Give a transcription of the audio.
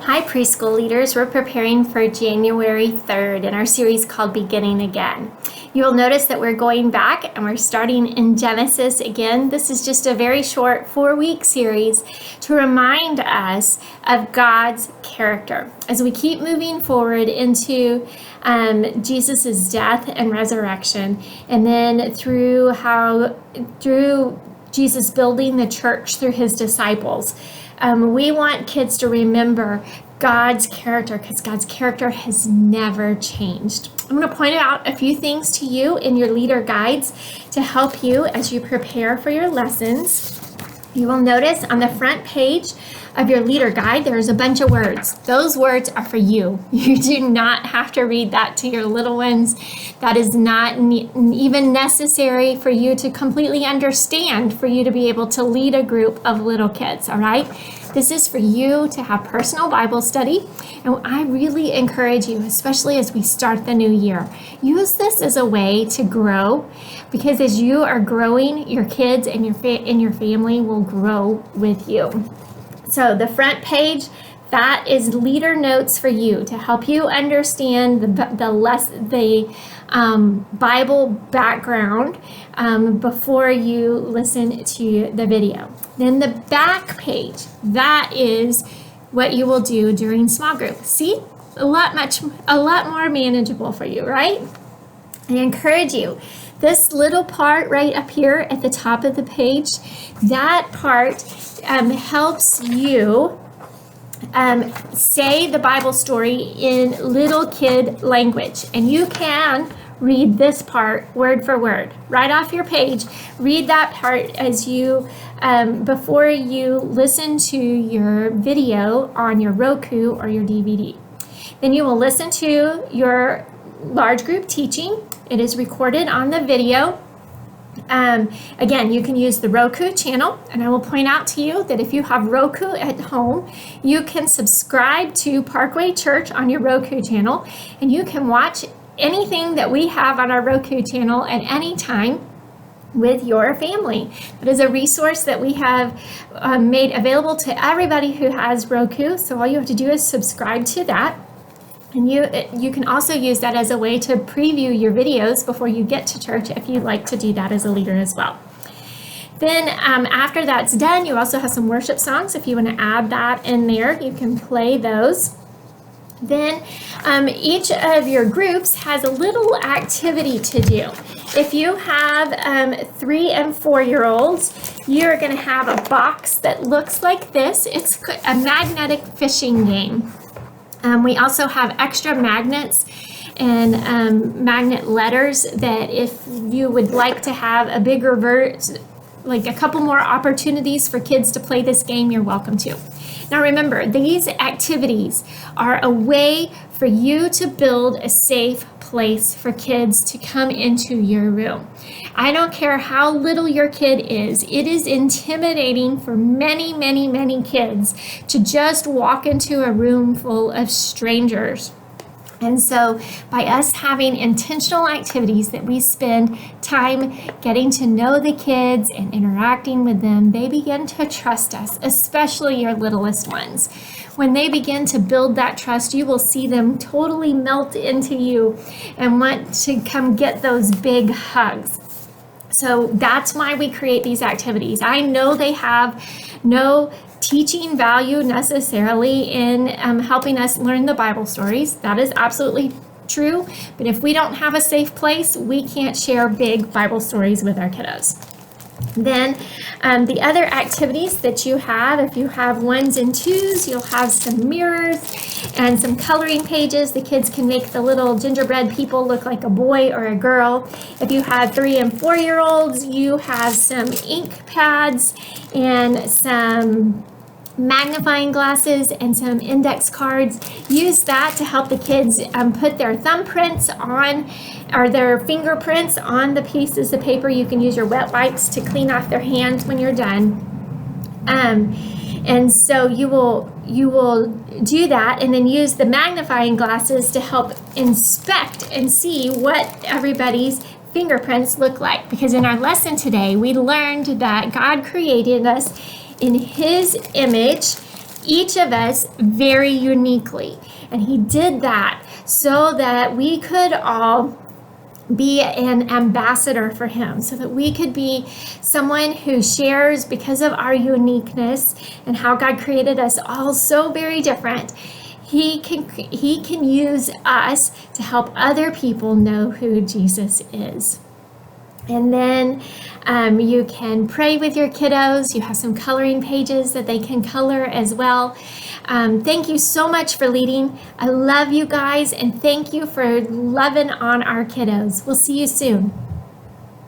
Hi, preschool leaders. We're preparing for January 3rd in our series called Beginning Again. You'll notice that we're going back and we're starting in Genesis again. This is just a very short 4-week series to remind us of God's character as we keep moving forward into Jesus's death and resurrection, and then through Jesus building the church through his disciples. We want kids to remember God's character because God's character has never changed. I'm going to point out a few things to you in your leader guides to help you as you prepare for your lessons. You will notice on the front page of your leader guide, there's a bunch of words. Those words are for you. You do not have to read that to your little ones. That is not even necessary for you to completely understand, for you to be able to lead a group of little kids, all right? This is for you to have personal Bible study, and I really encourage you, especially as we start the new year, use this as a way to grow, because as you are growing, your kids and your family will grow with you. So the front page, that is leader notes for you to help you understand the Bible background before you listen to the video. Then the back page, that is what you will do during small group. See, a lot more manageable for you, right? I encourage you. This little part right up here at the top of the page, that part helps you say the Bible story in little kid language. And you can read this part word for word right off your page. Read that part as you before you listen to your video on your Roku or your DVD. Then you will listen to your large group teaching. It is recorded on the video. Again, you can use the Roku channel, and I will point out to you that if you have Roku at home, you can subscribe to Parkway Church on your Roku channel, and you can watch anything that we have on our Roku channel at any time with your family. It is a resource that we have made available to everybody who has Roku, so all you have to do is subscribe to that. And you can also use that as a way to preview your videos before you get to church if you'd like to do that as a leader as well. Then after that's done, you also have some worship songs. If you want to add that in there, you can play those. Then each of your groups has a little activity to do. If you have 3 and 4-year-olds, you're going to have a box that looks like this. It's a magnetic fishing game. We also have extra magnets and magnet letters that if you would like to have a bigger like a couple more opportunities for kids to play this game, you're welcome to. Now remember, these activities are a way for you to build a safe place for kids to come into your room. I don't care how little your kid is, it is intimidating for many, many, many kids to just walk into a room full of strangers. And so by us having intentional activities that we spend time getting to know the kids and interacting with them, they begin to trust us, especially your littlest ones. When they begin to build that trust, you will see them totally melt into you and want to come get those big hugs. So that's why we create these activities. I know they have no teaching value necessarily in helping us learn the Bible stories. That is absolutely true. But if we don't have a safe place, we can't share big Bible stories with our kiddos. Then the other activities that you have, if you have 1s and 2s, you'll have some mirrors and some coloring pages. The kids can make the little gingerbread people look like a boy or a girl. If you have 3 and 4-year-olds, you have some ink pads and some magnifying glasses and some index cards. Use that to help the kids put their thumbprints on or their fingerprints on the pieces of paper. You can use your wet wipes to clean off their hands when you're done. And so you will do that and then use the magnifying glasses to help inspect and see what everybody's fingerprints look like. Because in our lesson today, we learned that God created us in his image each of us very uniquely. And he did that so that we could all be an ambassador for him, so that we could be someone who shares, because of our uniqueness and how God created us all so very different. He can use us to help other people know who Jesus is. And then you can pray with your kiddos. You have some coloring pages that they can color as well. Thank you so much for leading. I love you guys, and thank you for loving on our kiddos. We'll see you soon.